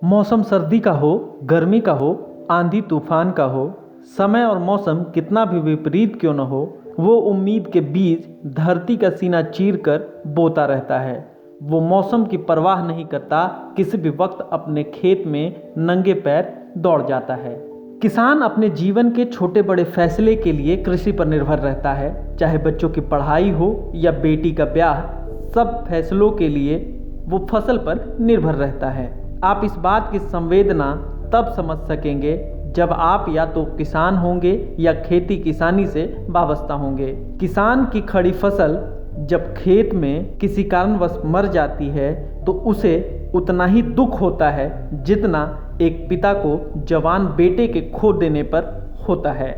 मौसम सर्दी का हो, गर्मी का हो, आंधी तूफान का हो, समय और मौसम कितना भी विपरीत क्यों न हो, वो उम्मीद के बीज धरती का सीना चीर कर बोता रहता है। वो मौसम की परवाह नहीं करता, किसी भी वक्त अपने खेत में नंगे पैर दौड़ जाता है। किसान अपने जीवन के छोटे बड़े फैसले के लिए कृषि पर निर्भर रहता है। चाहे बच्चों की पढ़ाई हो या बेटी का ब्याह, सब फैसलों के लिए वो फसल पर निर्भर रहता है। आप इस बात की संवेदना तब समझ सकेंगे जब आप या तो किसान होंगे या खेती किसानी से वाबस्ता होंगे। किसान की खड़ी फसल जब खेत में किसी कारणवश मर जाती है तो उसे उतना ही दुख होता है जितना एक पिता को जवान बेटे के खो देने पर होता है।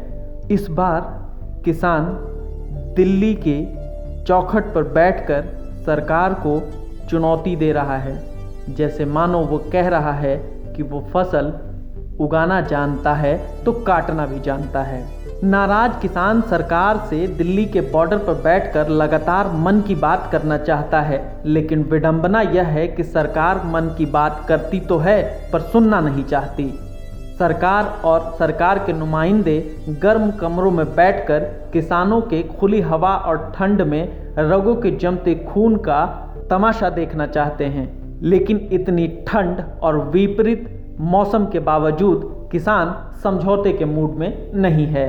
इस बार किसान दिल्ली के चौखट पर बैठकर सरकार को चुनौती दे रहा है, जैसे मानो वो कह रहा है कि वो फसल उगाना जानता है तो काटना भी जानता है। नाराज किसान सरकार से दिल्ली के बॉर्डर पर बैठकर लगातार मन की बात करना चाहता है, लेकिन विडंबना यह है कि सरकार मन की बात करती तो है पर सुनना नहीं चाहती। सरकार और सरकार के नुमाइंदे गर्म कमरों में बैठकर किसानों के खुली हवा और ठंड में रगों के जमते खून का तमाशा देखना चाहते हैं, लेकिन इतनी ठंड और विपरीत मौसम के बावजूद किसान समझौते के मूड में नहीं है।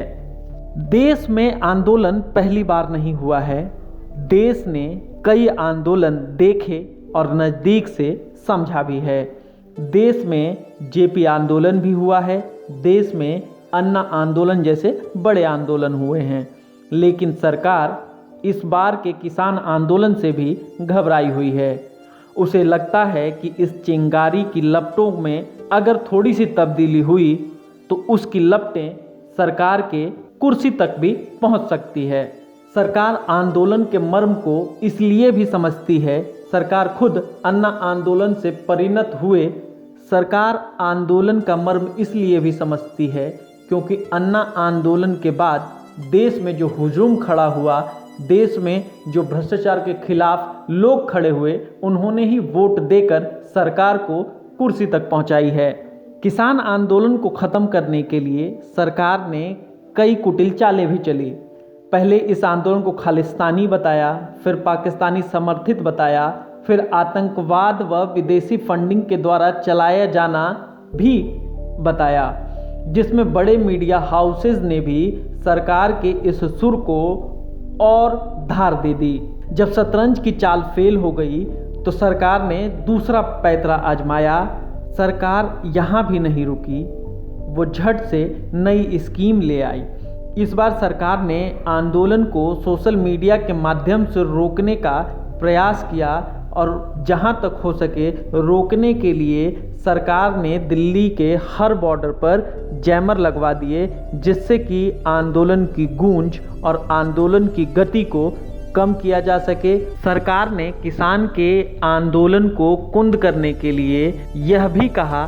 देश में आंदोलन पहली बार नहीं हुआ है। देश ने कई आंदोलन देखे और नज़दीक से समझा भी है। देश में जेपी आंदोलन भी हुआ है। देश में अन्ना आंदोलन जैसे बड़े आंदोलन हुए हैं, लेकिन सरकार इस बार के किसान आंदोलन से भी घबराई हुई है। उसे लगता है कि इस चिंगारी की लपटों में अगर थोड़ी सी तब्दीली हुई तो उसकी लपटें सरकार के कुर्सी तक भी पहुंच सकती है। सरकार आंदोलन के मर्म को इसलिए भी समझती है, सरकार खुद अन्ना आंदोलन से परिणत हुए। सरकार आंदोलन का मर्म इसलिए भी समझती है क्योंकि अन्ना आंदोलन के बाद देश में जो हुजूम खड़ा हुआ, देश में जो भ्रष्टाचार के खिलाफ लोग खड़े हुए, उन्होंने ही वोट देकर सरकार को कुर्सी तक पहुंचाई है। किसान आंदोलन को ख़त्म करने के लिए सरकार ने कई कुटिल चालें भी चली। पहले इस आंदोलन को खालिस्तानी बताया, फिर पाकिस्तानी समर्थित बताया, फिर आतंकवाद व विदेशी फंडिंग के द्वारा चलाया जाना भी बताया, जिसमें बड़े मीडिया हाउसेज ने भी सरकार के इस सुर को और धार दे दी। जब शतरंज की चाल फेल हो गई तो सरकार ने दूसरा पैतरा आजमाया। सरकार यहाँ भी नहीं रुकी, वो झट से नई स्कीम ले आई। इस बार सरकार ने आंदोलन को सोशल मीडिया के माध्यम से रोकने का प्रयास किया और जहाँ तक हो सके रोकने के लिए सरकार ने दिल्ली के हर बॉर्डर पर जैमर लगवा दिए, जिससे कि आंदोलन की गूंज और आंदोलन की गति को कम किया जा सके। सरकार ने किसान के आंदोलन को कुंद करने के लिए यह भी कहा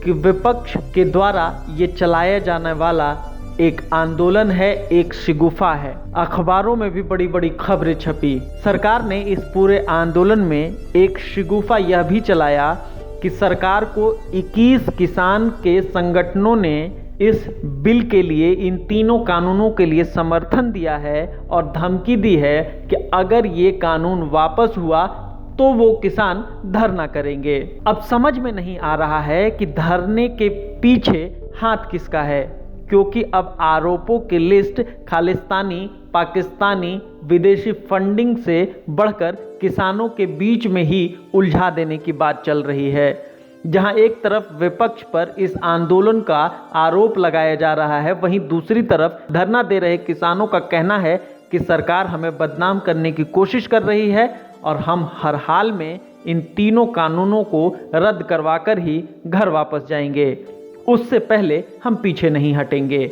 कि विपक्ष के द्वारा ये चलाया जाने वाला एक आंदोलन है, एक शिगुफा है। अखबारों में भी बड़ी बड़ी खबरें छपी। सरकार ने इस पूरे आंदोलन में एक शिगुफा यह भी चलाया कि सरकार को 21 किसान के संगठनों ने इस बिल के लिए, इन तीनों कानूनों के लिए समर्थन दिया है और धमकी दी है कि अगर ये कानून वापस हुआ तो वो किसान धरना करेंगे। अब समझ में नहीं आ रहा है कि धरने के पीछे हाथ किसका है, क्योंकि अब आरोपों की लिस्ट खालिस्तानी, पाकिस्तानी, विदेशी फंडिंग से बढ़कर किसानों के बीच में ही उलझा देने की बात चल रही है। जहां एक तरफ विपक्ष पर इस आंदोलन का आरोप लगाया जा रहा है, वहीं दूसरी तरफ धरना दे रहे किसानों का कहना है कि सरकार हमें बदनाम करने की कोशिश कर रही है और हम हर हाल में इन तीनों कानूनों को रद्द करवाकर ही घर वापस जाएंगे। उससे पहले हम पीछे नहीं हटेंगे।